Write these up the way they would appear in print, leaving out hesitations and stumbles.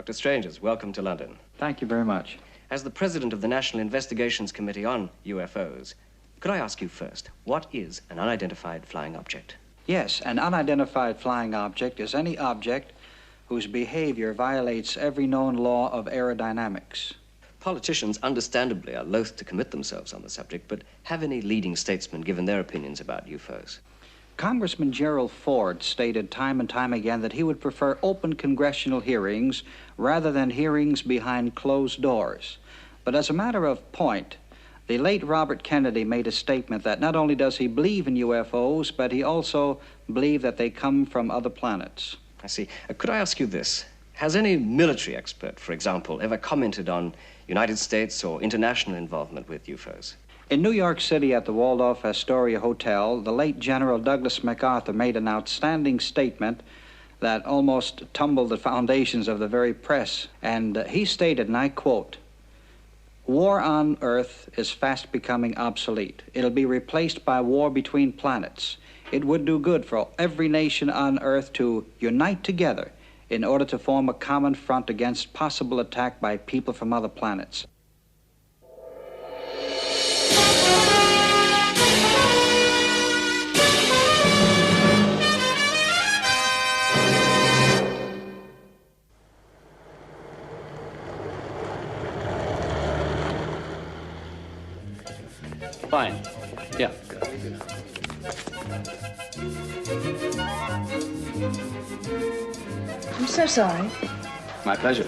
Dr. Strangers, welcome to London. Thank you very much. As the president of the National Investigations Committee on UFOs, could I ask you first, what is an unidentified flying object? Yes, an unidentified flying object is any object whose behavior violates every known law of aerodynamics. Politicians, understandably, are loath to commit themselves on the subject, but have any leading statesmen given their opinions about UFOs? Congressman Gerald Ford stated time and time again that he would prefer open congressional hearings rather than hearings behind closed doors. But as a matter of point, the late Robert Kennedy made a statement that not only does he believe in UFOs, but he also believed that they come from other planets. I see. Could I ask you this? Has any military expert, for example, ever commented on United States or international involvement with UFOs? In New York City at the Waldorf Astoria Hotel, the late General Douglas MacArthur made an outstanding statement that almost tumbled the foundations of the very press. And he stated, and I quote, "War on Earth is fast becoming obsolete. It'll be replaced by war between planets. It would do good for every nation on Earth to unite together in order to form a common front against possible attack by people from other planets." Fine. Yeah. I'm so sorry. My pleasure.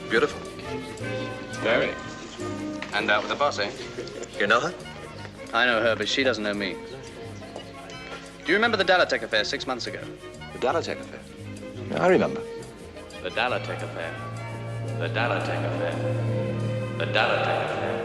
Beautiful. Very. And out with the boss, eh? You know her? I know her, but she doesn't know me. Do you remember the Dalotek Affair 6 months ago? The Dalotek Affair. I remember. The Dalotek Affair. The Dalotek Affair. The Dalotek Affair.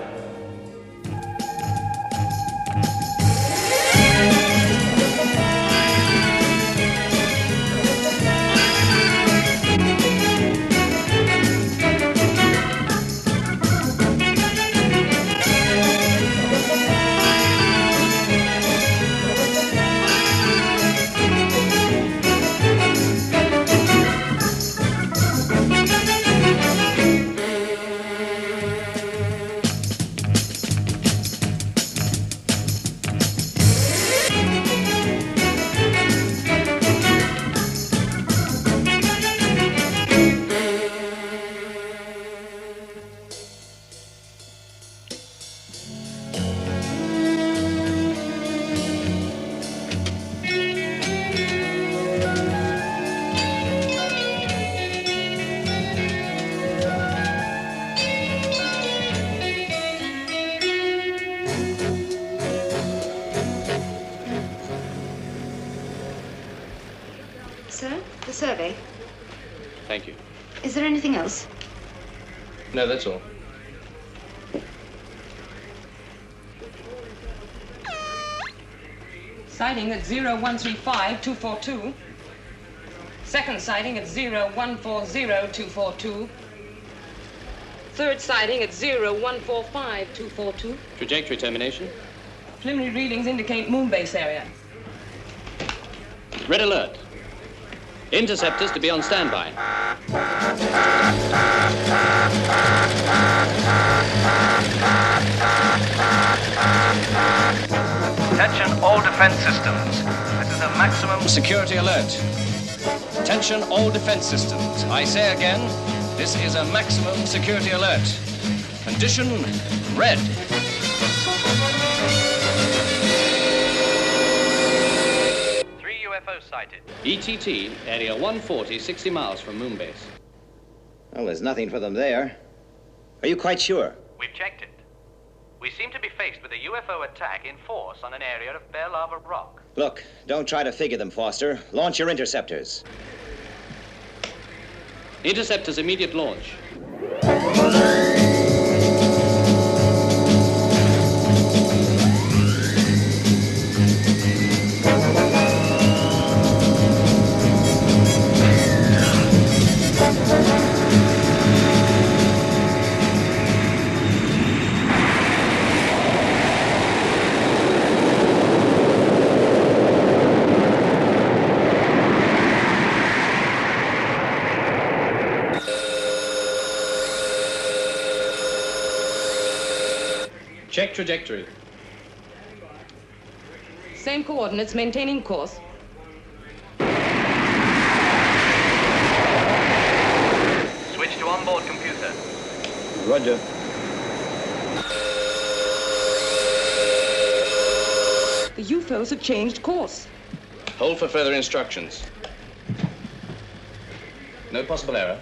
Sir, the survey. Thank you. Is there anything else? No, that's all. Sighting at 0135-242. Second sighting at 0140-242. Third sighting at 0145-242. Trajectory termination. Preliminary readings indicate moon base area. Red alert. Interceptors to be on standby. Attention all defense systems. This is a maximum security alert. Attention all defense systems. I say again, this is a maximum security alert. Condition red. UFO sighted. ETT, area 140, 60 miles from Moonbase. Well, there's nothing for them there. Are you quite sure? We've checked it. We seem to be faced with a UFO attack in force on an area of bare lava rock. Look, don't try to figure them, Foster. Launch your interceptors. Interceptors immediate launch. Check trajectory. Same coordinates, maintaining course. Switch to onboard computer. Roger. The UFOs have changed course. Hold for further instructions. No possible error.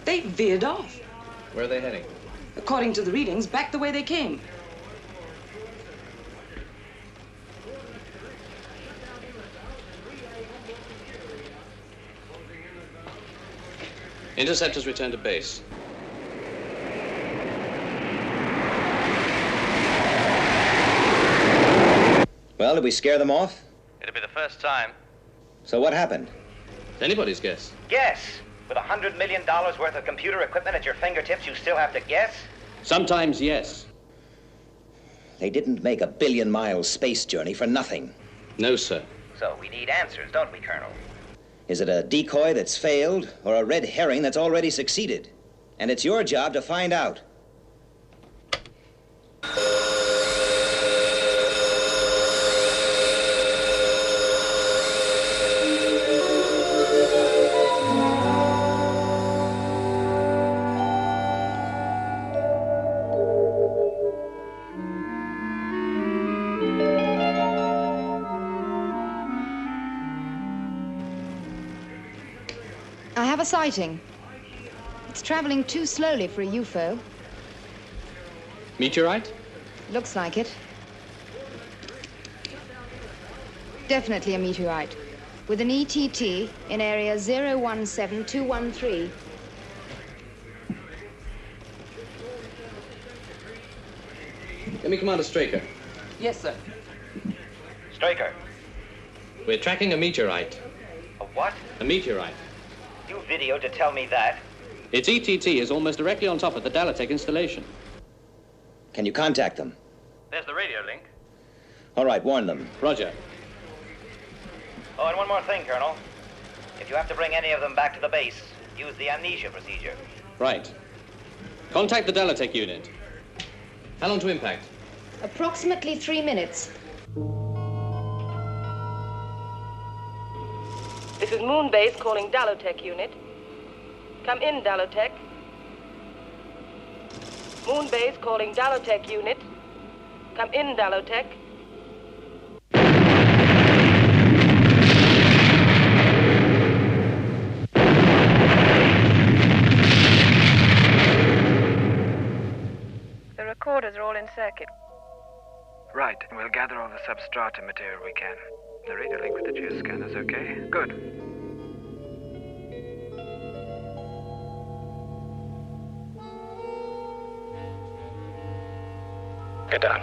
They veered off. Where are they heading? According to the readings, back the way they came. Interceptors return to base. Well, did we scare them off? It'll be the first time. So what happened? It's anybody's guess. Guess? With $100 million worth of computer equipment at your fingertips, you still have to guess? Sometimes, yes. They didn't make a billion-mile space journey for nothing. No, sir. So we need answers, don't we, Colonel? Is it a decoy that's failed or a red herring that's already succeeded? And it's your job to find out. I have a sighting. It's traveling too slowly for a UFO. Meteorite? Looks like it. Definitely a meteorite. With an ETT in area 017213. Let me Commander Straker. Yes, sir. Straker. We're tracking a meteorite. A what? A meteorite. You videoed to tell me that. Its ETT is almost directly on top of the Dalotek installation. Can you contact them? There's the radio link. All right, warn them. Roger. Oh, and one more thing, Colonel. If you have to bring any of them back to the base, use the amnesia procedure. Right. Contact the Dalotek unit. How long to impact? Approximately 3 minutes. This is Moon Base calling Dalotek unit. Come in, Dalotek. Moon Base calling Dalotek unit. Come in, Dalotek. The recorders are all in circuit. Right, we'll gather all the substrata material we can. The radio link with the geoscanner's okay? Good. Get down.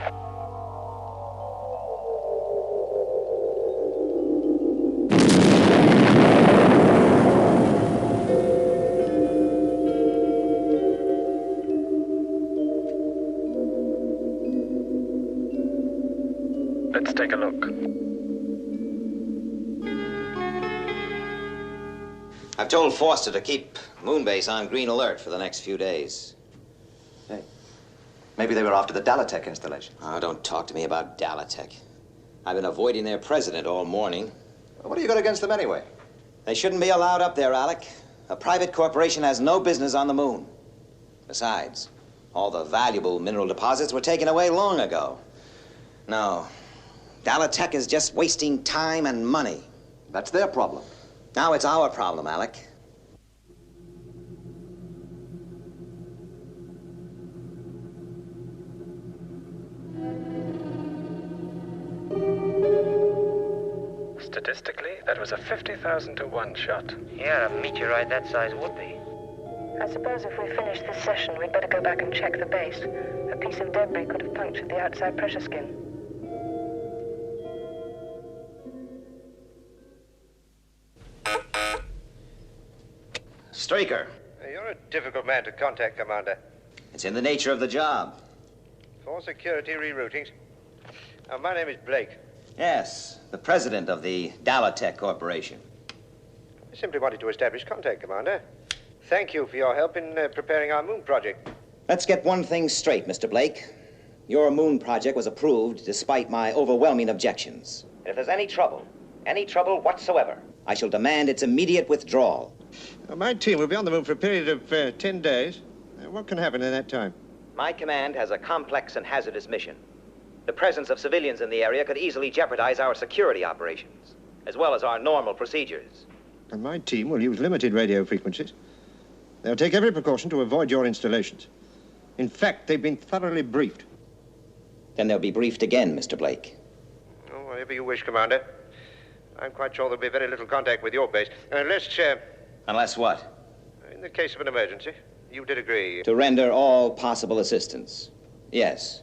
Let's take a look. I've told Forster to keep Moonbase on green alert for the next few days. Hey, maybe they were after the Dalotek installation. Oh, don't talk to me about Dalotek. I've been avoiding their president all morning. What do you got against them anyway? They shouldn't be allowed up there, Alec. A private corporation has no business on the moon. Besides, all the valuable mineral deposits were taken away long ago. No, Dalotek is just wasting time and money. That's their problem. Now it's our problem, Alec. Statistically, that was a 50,000 to 1 shot. Yeah, a meteorite that size would be. I suppose if we finish this session, we'd better go back and check the base. A piece of debris could have punctured the outside pressure skin. Straker. You're a difficult man to contact, Commander. It's in the nature of the job. For security reroutings. My name is Blake. Yes, the president of the Dalotek Corporation. I simply wanted to establish contact, Commander. Thank you for your help in preparing our moon project. Let's get one thing straight, Mr. Blake. Your moon project was approved despite my overwhelming objections. And if there's any trouble whatsoever, I shall demand its immediate withdrawal. My team will be on the moon for a period of 10 days. What can happen in that time? my command has a complex and hazardous mission. The presence of civilians in the area could easily jeopardize our security operations, as well as our normal procedures. And my team will use limited radio frequencies. They'll take every precaution to avoid your installations. In fact, they've been thoroughly briefed. Then they'll be briefed again, Mr. Blake. Oh, whatever you wish, Commander. I'm quite sure there'll be very little contact with your base. Unless, Unless what? in the case of an emergency, you did agree. To render all possible assistance. Yes.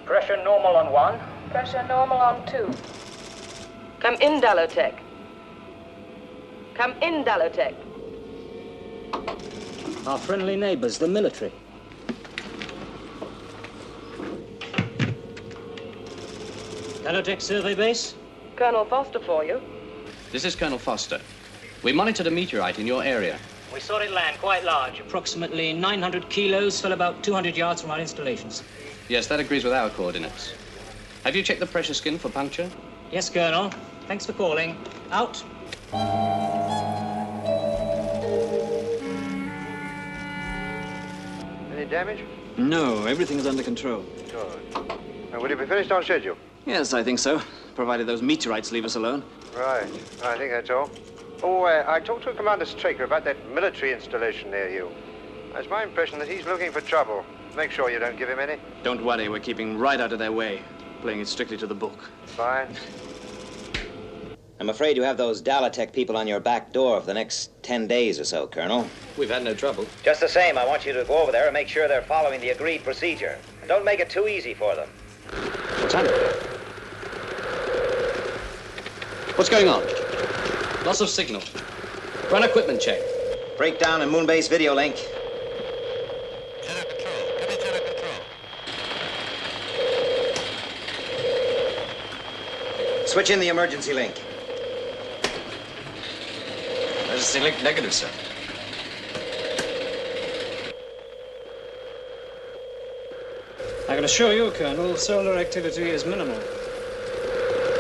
Pressure normal on 1. Pressure normal on 2. Come in, Dalotek. Come in, Dalotek. Our friendly neighbors, the military. Dalotek survey base? Colonel Foster for you. This is Colonel Foster. We monitored a meteorite in your area. We saw it land quite large, approximately 900 kilos, fell about 200 yards from our installations. Yes, that agrees with our coordinates. Have you checked the pressure skin for puncture? Yes, Colonel. Thanks for calling. Out. Any damage? No, everything is under control. Good. And will you be finished on schedule? Yes, I think so, provided those meteorites leave us alone. Right. I think that's all. Oh, I talked to Commander Straker about that military installation near you. It's my impression that he's looking for trouble. Make sure you don't give him any. Don't worry, we're keeping right out of their way, playing it strictly to the book. Fine. I'm afraid you have those Dalotek people on your back door for the next 10 days or so, Colonel. We've had no trouble. Just the same, I want you to go over there and make sure they're following the agreed procedure. And don't make it too easy for them. What's happening? What's going on? Loss of signal. Run equipment check. Breakdown in Moonbase video link. Switch in the emergency link. Emergency link negative, sir. I can assure you, Colonel, solar activity is minimal.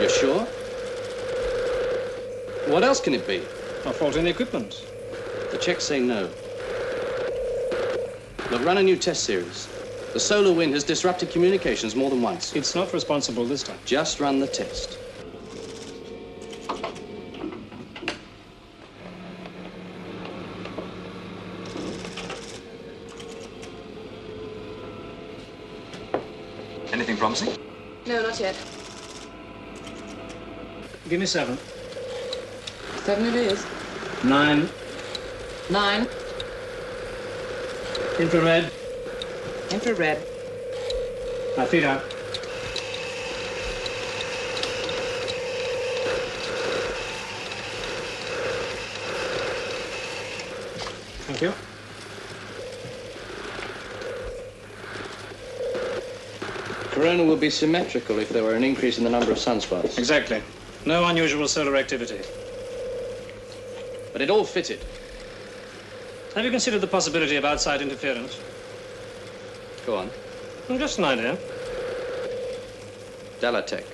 You're sure? What else can it be? A fault in the equipment. The checks say no. Look, run a new test series. The solar wind has disrupted communications more than once. It's not responsible this time. Just run the test. Anything promising? No, not yet. Give me 7. 7 it is. 9. 9. Infrared. Infrared. My feet out. Thank you. Corona would be symmetrical if there were an increase in the number of sunspots. Exactly. No unusual solar activity. But it all fitted. Have you considered the possibility of outside interference? Go on. Just an idea. Dalotek.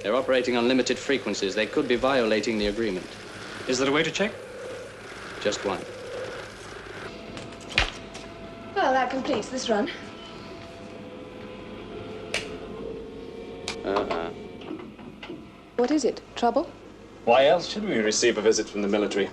They're operating on limited frequencies. They could be violating the agreement. Is there a way to check? Just one. Well, that completes this run. What is it? Trouble? Why else should we receive a visit from the military?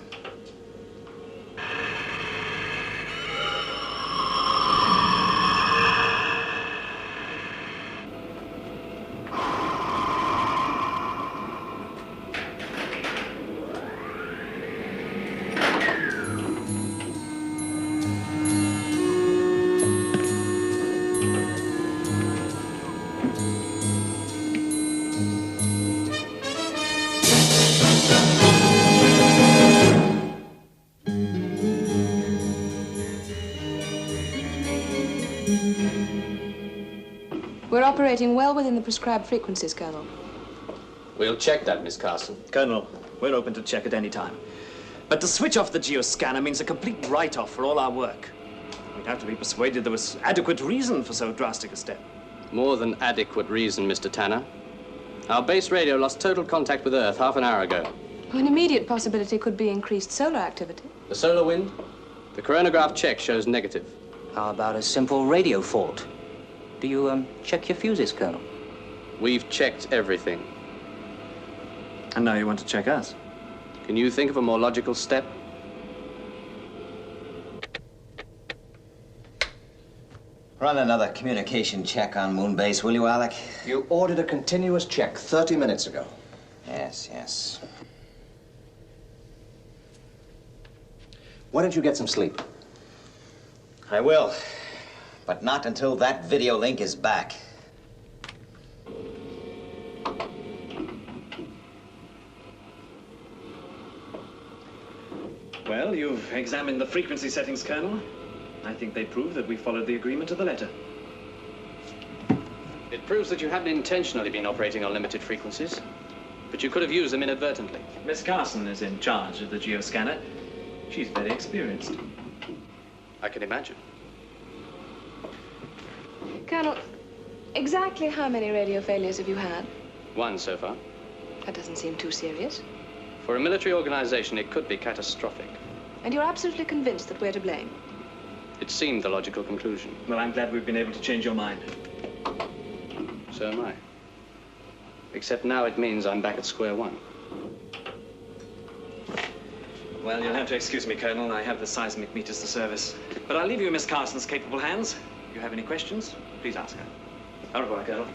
We're operating well within the prescribed frequencies, Colonel. We'll check that, Miss Carson. Colonel, we're open to check at any time. But to switch off the geoscanner means a complete write-off for all our work. We'd have to be persuaded there was adequate reason for so drastic a step. More than adequate reason, Mr. Tanner. Our base radio lost total contact with Earth half an hour ago. An immediate possibility could be increased solar activity. The solar wind? The coronagraph check shows negative. How about a simple radio fault? Do you, check your fuses, Colonel? We've checked everything. And now you want to check us? Can you think of a more logical step? Run another communication check on Moonbase, will you, Alec? You ordered a continuous check 30 minutes ago. Yes, yes. Why don't you get some sleep? I will, but not until that video link is back. Well, you've examined the frequency settings, Colonel. I think they prove that we followed the agreement to the letter. It proves that you haven't intentionally been operating on limited frequencies, but you could have used them inadvertently. Miss Carson is in charge of the geoscanner. She's very experienced. I can imagine. Colonel, exactly how many radio failures have you had? One so far. That doesn't seem too serious. For a military organization, it could be catastrophic. And you're absolutely convinced that we're to blame? It seemed the logical conclusion. Well, I'm glad we've been able to change your mind. So am I. Except now it means I'm back at square one. Well, you'll have to excuse me, Colonel. I have the seismic meters to service. But I'll leave you in Miss Carson's capable hands. If you have any questions, please ask her. Au revoir, Colonel.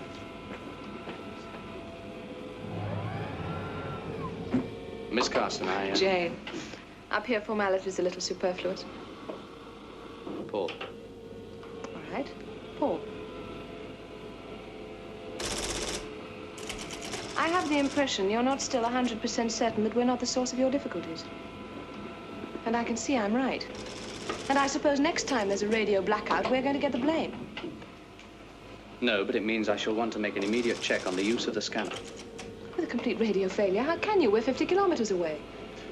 Miss Carson, Jane, up here formality's a little superfluous. Paul. All right, Paul. I have the impression you're not still 100% certain that we're not the source of your difficulties. And I can see I'm right. And I suppose next time there's a radio blackout, we're going to get the blame. No, but it means I shall want to make an immediate check on the use of the scanner. With a complete radio failure, how can you? We're 50 kilometers away.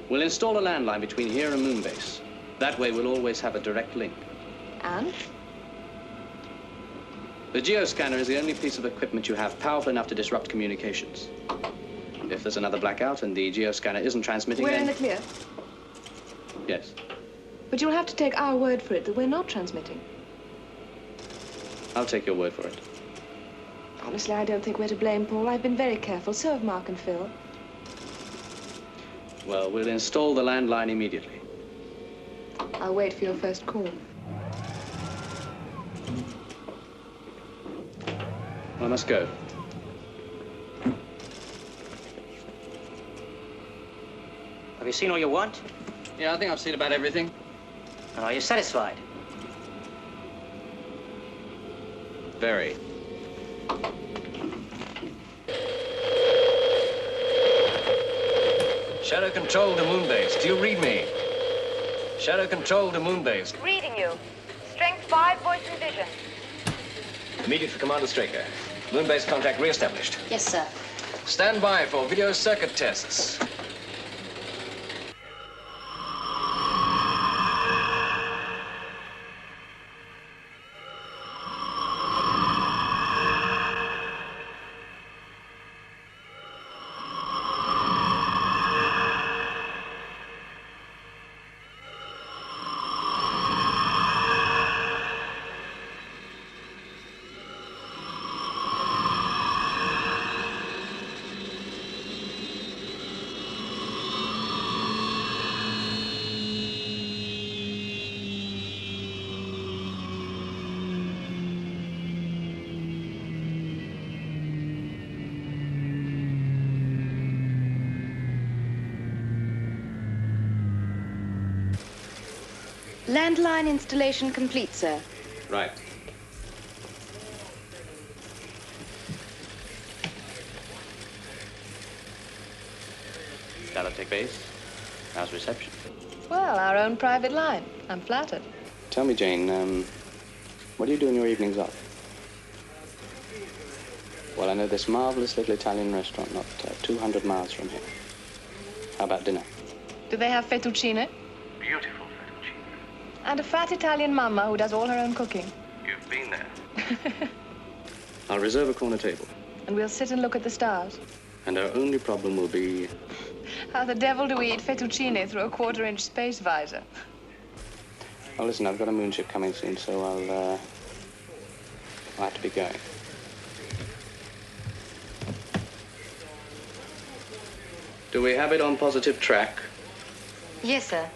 We'll install a landline between here and Moonbase. That way we'll always have a direct link. And? The geoscanner is the only piece of equipment you have powerful enough to disrupt communications. If there's another blackout and the geoscanner isn't transmitting, We're then... in the clear. Yes. But you'll have to take our word for it that we're not transmitting. I'll take your word for it. Honestly, I don't think we're to blame, Paul. I've been very careful. So have Mark and Phil. Well, we'll install the landline immediately. I'll wait for your first call. I must go. Have you seen all you want? Yeah, I think I've seen about everything. And are you satisfied? Very. Shadow Control to Moonbase. Do you read me? Shadow Control to Moonbase. Reading you. Strength 5, voice and vision. Immediate for Commander Straker. Moonbase contact re-established. Yes, sir. Stand by for video circuit tests. Landline installation complete, sir. Right. Dalotek base. How's reception? Well, our own private line. I'm flattered. Tell me, Jane, what do you do in your evenings off? Well, I know this marvelous little Italian restaurant not 200 miles from here. How about dinner? Do they have fettuccine? Beautiful fettuccine. And a fat Italian mama who does all her own cooking. You've been there. I'll reserve a corner table. And we'll sit and look at the stars. And our only problem will be... How the devil do we eat fettuccine through a 1/4-inch space visor? Oh, listen, I've got a moonship coming soon, so I'll have to be going. Do we have it on positive track? Yes, sir.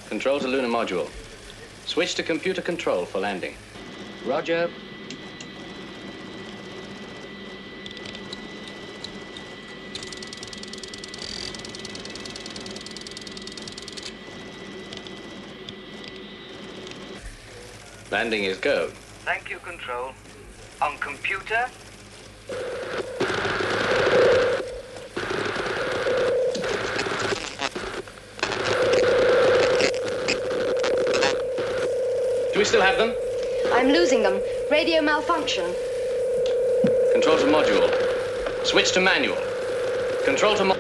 Control to lunar module. Switch to computer control for landing. Roger. Landing is go. Thank you, Control. On computer? Do we still have them? I'm losing them. Radio malfunction. Control to module. Switch to manual. Control to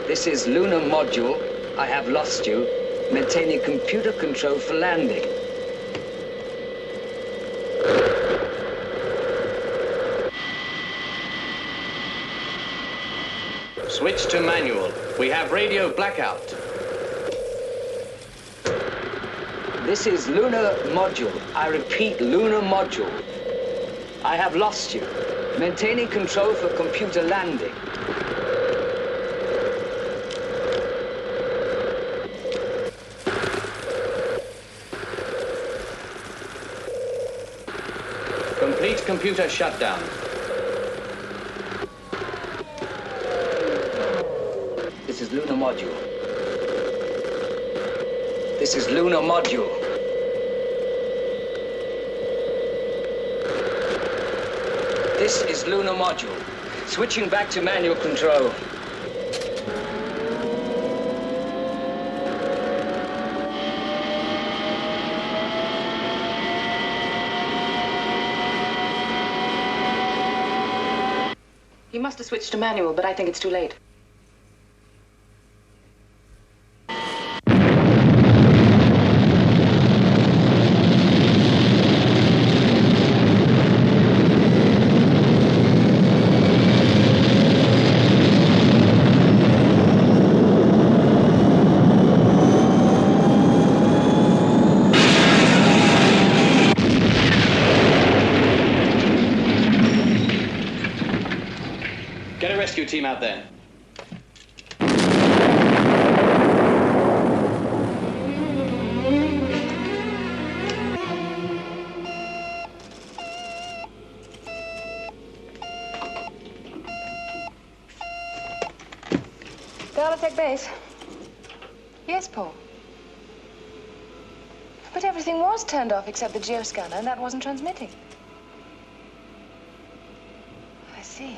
This is lunar module. I have lost you. Maintaining computer control for landing. Switch to manual. We have radio blackout. This is lunar module. I repeat, lunar module. I have lost you. Maintaining control for computer landing. Complete computer shutdown. This is lunar module. This is lunar module. This is lunar module. Switching back to manual control. He must have switched to manual, but I think it's too late. Get a rescue team out there. Dalotek base. Yes, Paul. But everything was turned off except the geoscanner, and that wasn't transmitting. I see.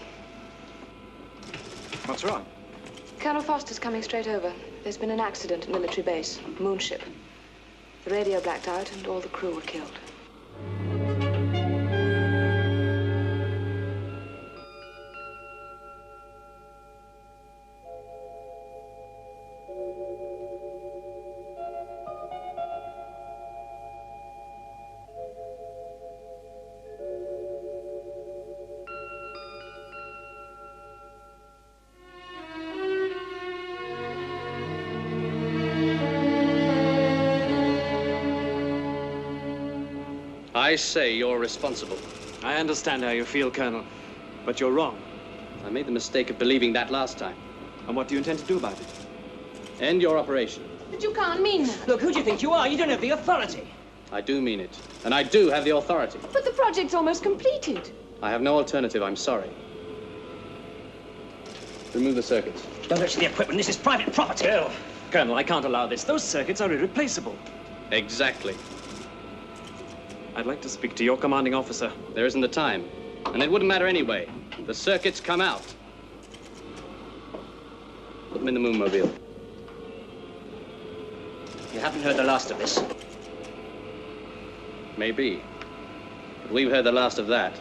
What's wrong? Colonel Foster's coming straight over. There's been an accident at military base, moonship. The radio blacked out and all the crew were killed. I say you're responsible. I understand how you feel, Colonel, but you're wrong. I made the mistake of believing that last time. And what do you intend to do about it? End your operation. But you can't mean that. Look, who do you think you are? You don't have the authority. I do mean it. And I do have the authority. But the project's almost completed. I have no alternative, I'm sorry. Remove the circuits. Don't touch the equipment. This is private property. Colonel, I can't allow this. Those circuits are irreplaceable. Exactly. I'd like to speak to your commanding officer. There isn't the time. And it wouldn't matter anyway. The circuits come out. Put them in the Moonmobile. You haven't heard the last of this. Maybe. But we've heard the last of that.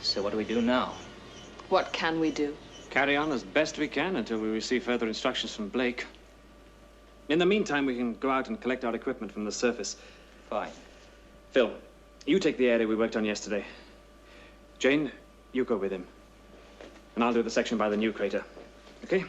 So what do we do now? What can we do? Carry on as best we can until we receive further instructions from Blake. In the meantime, we can go out and collect our equipment from the surface. Fine. Phil, you take the area we worked on yesterday. Jane, you go with him. And I'll do the section by the new crater. Okay?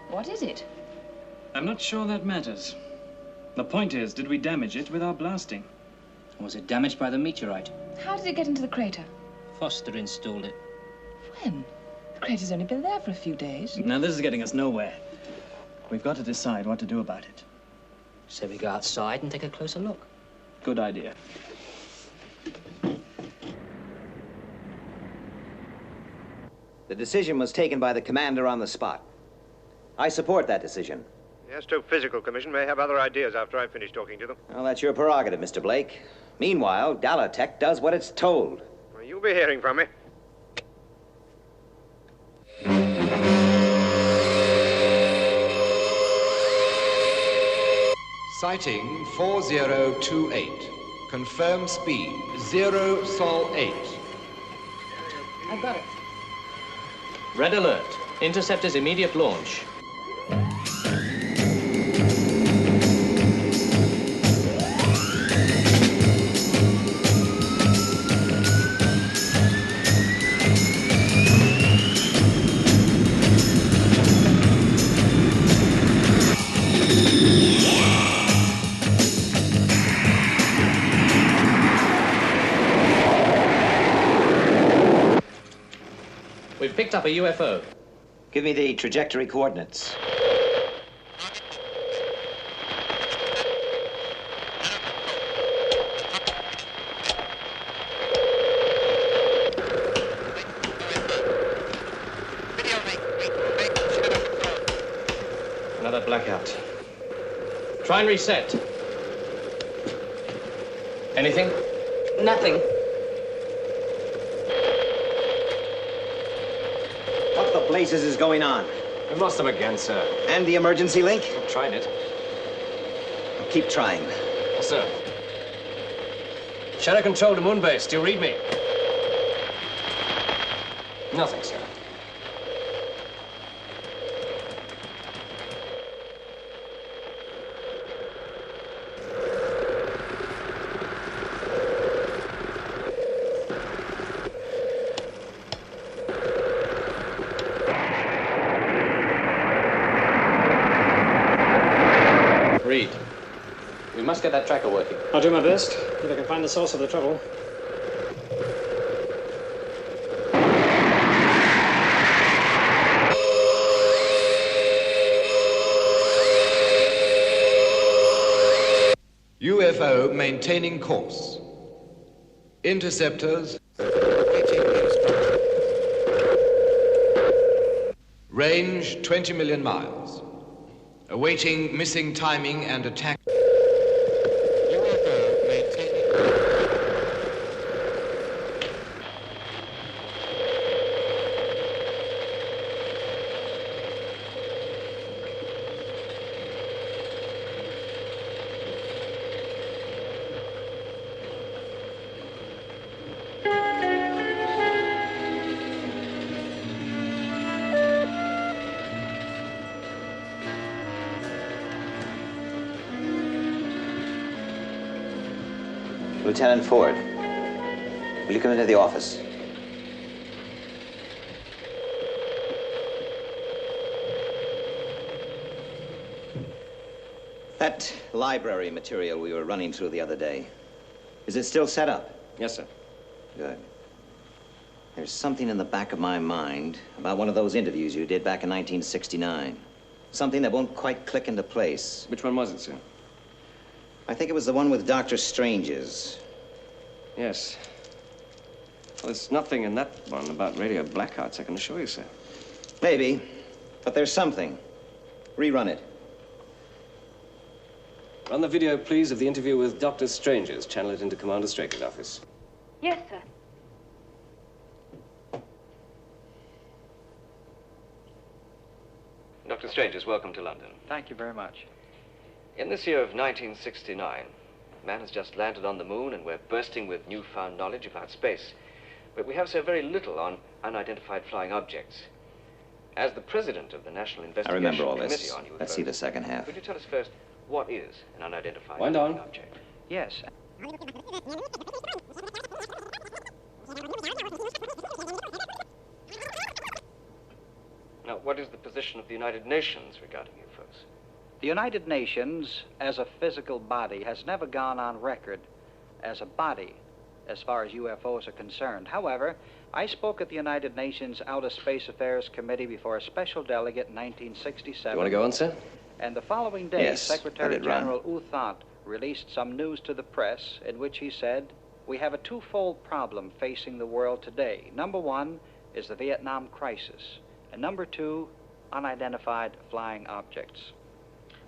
What is it? I'm not sure that matters. The point is, did we damage it with our blasting? Was it damaged by the meteorite? How did it get into the crater? Foster installed it. When? The crater's only been there for a few days. Now, this is getting us nowhere. We've got to decide what to do about it. So we go outside and take a closer look. Good idea. The decision was taken by the commander on the spot. I support that decision. The Astrophysical Commission may have other ideas after I've finished talking to them. Well, that's your prerogative, Mr. Blake. Meanwhile, Dalotek does what it's told. Well, you'll be hearing from me. Sighting 4028. Confirmed speed 0 Sol 8. I've got it. Red alert. Interceptor's immediate launch. We've picked up a UFO. Give me the trajectory coordinates. Another blackout. Try and reset. Anything? Nothing. What the blazes is going on? We've lost them again, sir. And the emergency link? We've tried it. Keep trying. Yes, sir. Shadow control to Moonbase. Do you read me? Nothing, sir. Reed, we must get that tracker working. I'll do my best, if I can find the source of the trouble. UFO maintaining course. Interceptors. Range 20 million miles. Awaiting missing timing and attack. UFO maintaining. Lieutenant Ford, will you come into the office? That library material we were running through the other day, is it still set up? Yes, sir. Good. There's something in the back of my mind about one of those interviews you did back in 1969. Something that won't quite click into place. Which one was it, sir? I think it was the one with Dr. Strange's. Yes. Well, there's nothing in that one about radio blackouts, I can assure you, sir. Maybe, but there's something. Rerun it. Run the video, please, of the interview with Dr. Strange's. Channel it into Commander Straker's office. Yes, sir. Dr. Strange's, welcome to London. Thank you very much. In this year of 1969, man has just landed on the moon and we're bursting with newfound knowledge about space. But we have so very little on unidentified flying objects. As the president of the National Investigation I remember all Committee this. on UFOs, Let's see the second half. could you tell us first what is an unidentified Wind flying on. object? Yes. Now, what is the position of the United Nations regarding UFOs? The United Nations, as a physical body, has never gone on record as a body as far as UFOs are concerned. However, I spoke at the United Nations Outer Space Affairs Committee before a special delegate in 1967. You want to go on, sir? And the following day, Yes, Secretary let it run. General U Thant released some news to the press in which he said, "We have a twofold problem facing the world today. Number one is the Vietnam crisis, and number two, unidentified flying objects."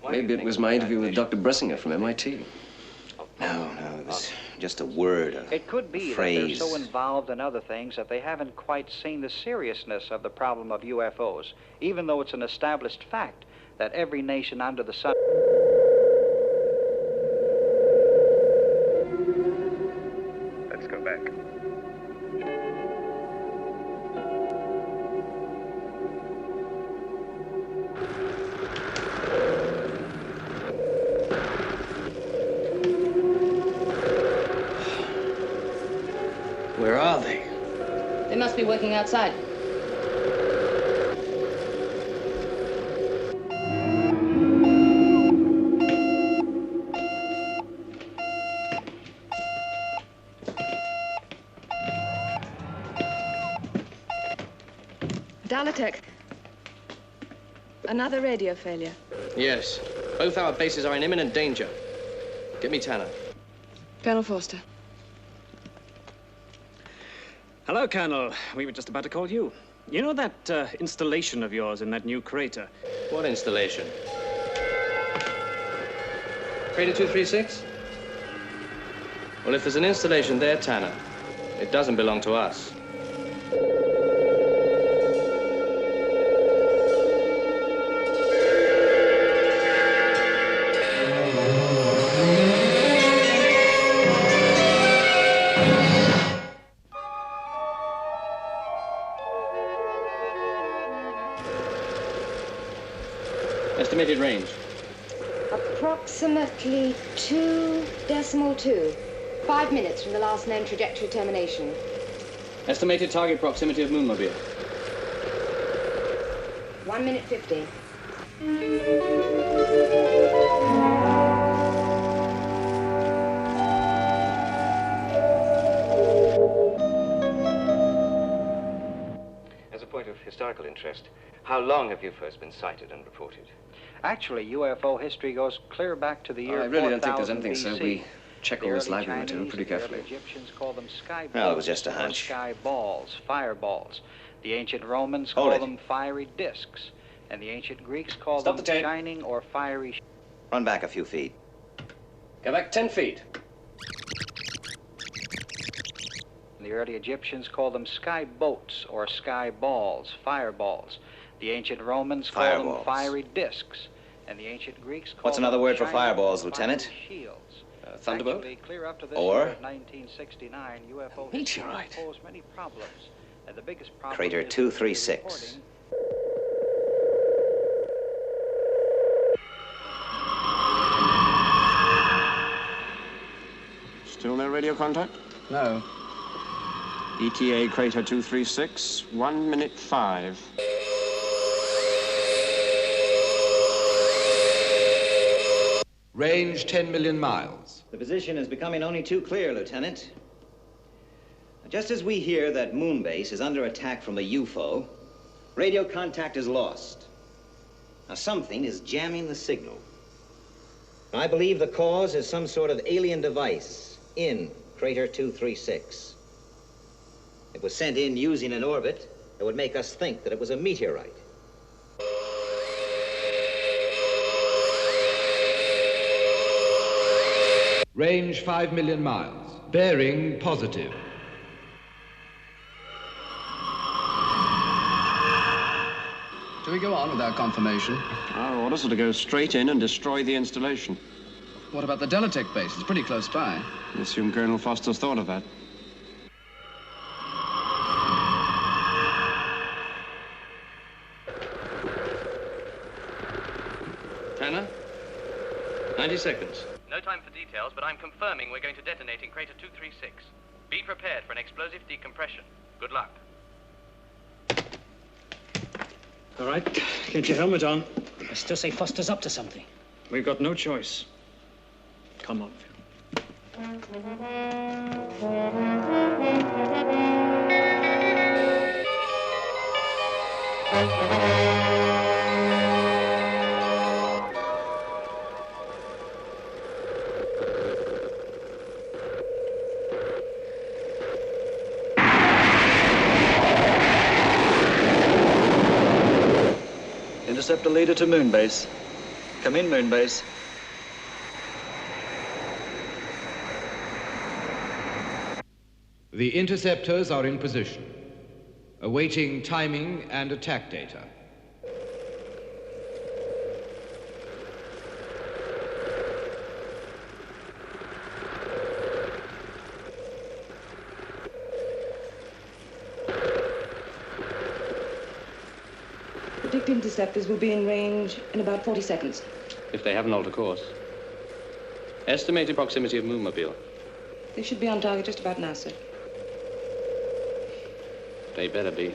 Maybe it was my interview with Dr. Bressinger from MIT. No, it was just a word, It could be that phrase. they're so involved in other things that they haven't quite seen the seriousness of the problem of UFOs, even though it's an established fact that every nation under the sun... Let's go back. Where are they? They must be working outside. Dalotek. Another radio failure. Yes. Both our bases are in imminent danger. Get me Tanner. Colonel Forster. Hello, Colonel. We were just about to call you. You know that installation of yours in that new crater? What installation? Crater 236? Well, if there's an installation there, Tanner, it doesn't belong to us. Estimated range. Approximately 2.2. 5 minutes from the last known trajectory termination. Estimated target proximity of Moonmobile. 1 minute 50. As a point of historical interest, how long have UFOs been sighted and reported? Actually, UFO history goes clear back to the year I really don't think there's 4000 anything, sir. BC. Check all this library material pretty carefully. The Egyptians called them sky balls. Well, it was just a hunch. Sky balls, fireballs. The ancient Romans called them fiery discs. And the ancient Greeks called them shining or fiery... Run back a few feet. Go back 10 feet. The early Egyptians called them sky boats or sky balls, fireballs. The ancient Romans called them fiery discs. And the ancient Greeks called What's another them word for shining fireballs, Lieutenant? Shields. Thunderbolt? Actually, clear up to this Or? year of 1969, UFO meteorite. Posed many problems. And the biggest problem Crater is 236. Still no radio contact? No. ETA Crater 236, 1 minute 5. Range 10 million miles. The position is becoming only too clear, Lieutenant. Just as we hear that Moonbase is under attack from a UFO, radio contact is lost. Now, something is jamming the signal. I believe the cause is some sort of alien device in Crater 236. It was sent in using an orbit that would make us think that it was a meteorite. Range 5 million miles. Bearing positive. Do we go on without confirmation? Our orders are to go straight in and destroy the installation. What about the Dalotek base? It's pretty close by. I assume Colonel Foster's thought of that. Tanner? 90 seconds. No time for details, but I'm confirming we're going to detonate in Crater 236. Be prepared for an explosive decompression. Good luck. All right, get your helmet on. I still say Foster's up to something. We've got no choice. Come on, Interceptor leader to Moonbase. Come in, Moonbase. The interceptors are in position, awaiting timing and attack data. Predict interceptors will be in range in about 40 seconds. If they haven't altered course. Estimated proximity of Moonmobile. They should be on target just about now, sir. They better be.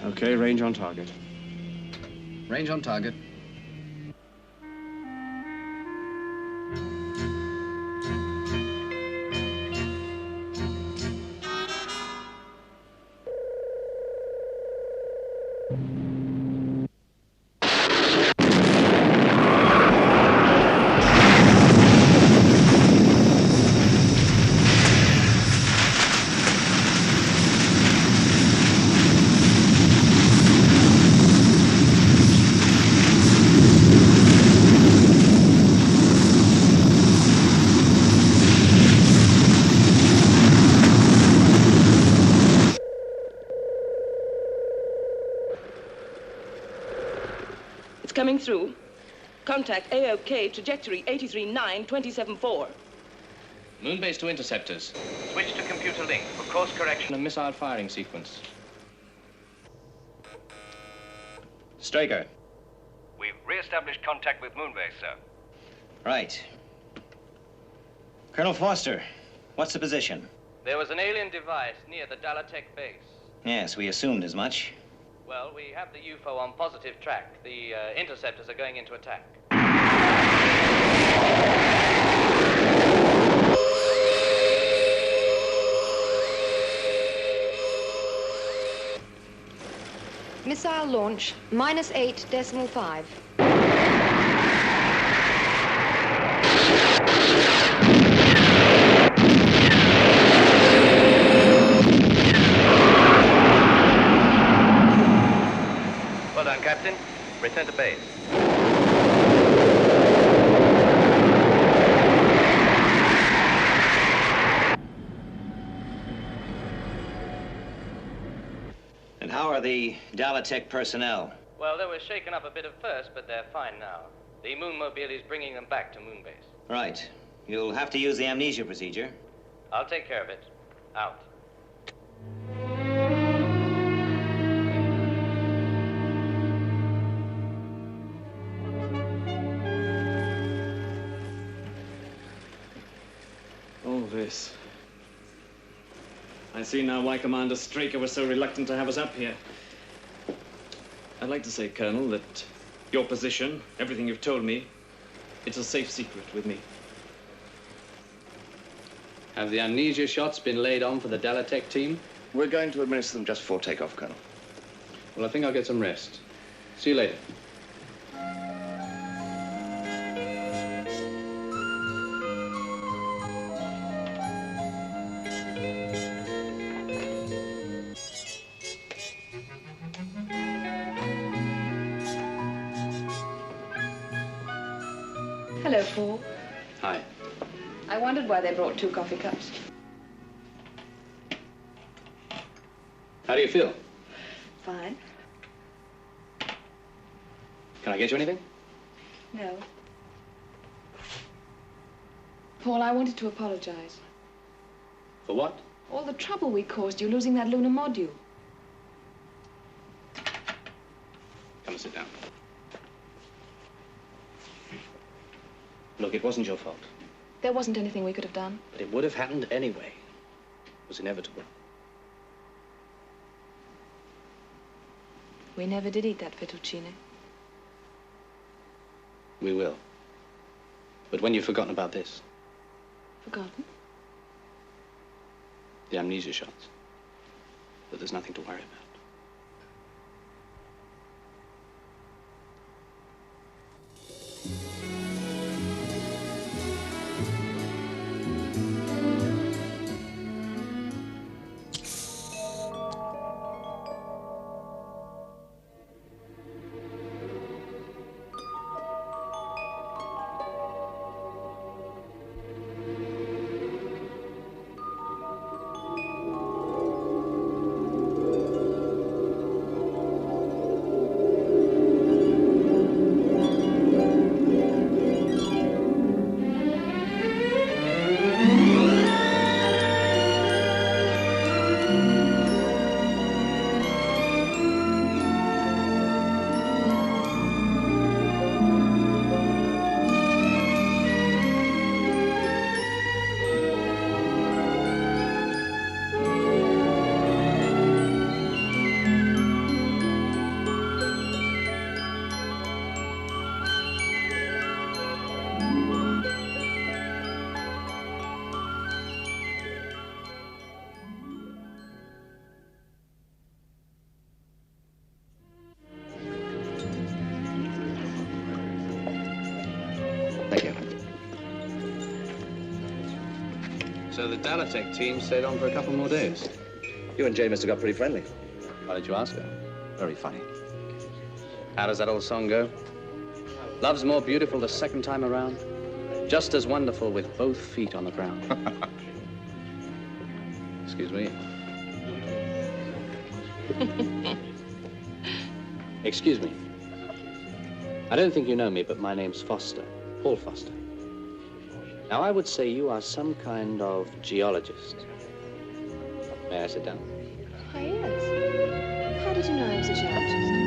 Okay, range on target. Range on target. Coming through. Contact AOK, trajectory 839-274. Moonbase to interceptors. Switch to computer link for course correction and missile firing sequence. Straker. We've re-established contact with Moonbase, sir. Right. Colonel Foster, what's the position? There was an alien device near the Dalotek base. Yes, we assumed as much. Well, we have the UFO on positive track. The interceptors are going into attack. Missile launch, -8.5. Well done, Captain. Return to base. And how are the Dalotek personnel? Well, they were shaken up a bit at first, but they're fine now. The Moonmobile is bringing them back to Moonbase. Right. You'll have to use the amnesia procedure. I'll take care of it. Out. All this. I see now why Commander Straker was so reluctant to have us up here. I'd like to say, Colonel, that your position, everything you've told me, it's a safe secret with me. Have the amnesia shots been laid on for the Dalotek team? We're going to administer them just before takeoff, Colonel. Well, I think I'll get some rest. See you later. Hello, Paul. Hi. I wondered why they brought 2 coffee cups. How do you feel? Fine. Can I get you anything? No. Paul, I wanted to apologize. For what? All the trouble we caused you losing that lunar module. Come and sit down. Look, it wasn't your fault. There wasn't anything we could have done. But it would have happened anyway. It was inevitable. We never did eat that fettuccine. We will. But when you've forgotten about this, Forgotten? the amnesia shots, that there's nothing to worry about. Thank you. So the Dalotek team stayed on for a couple more days. You and Jay must have got pretty friendly. Why did you ask her? Very funny. How does that old song go? Love's more beautiful the second time around, just as wonderful with both feet on the ground. Excuse me. Excuse me. I don't think you know me, but my name's Foster, Paul Foster. Now, I would say you are some kind of geologist. May I sit down? Why, yes. How did you know I was a geologist?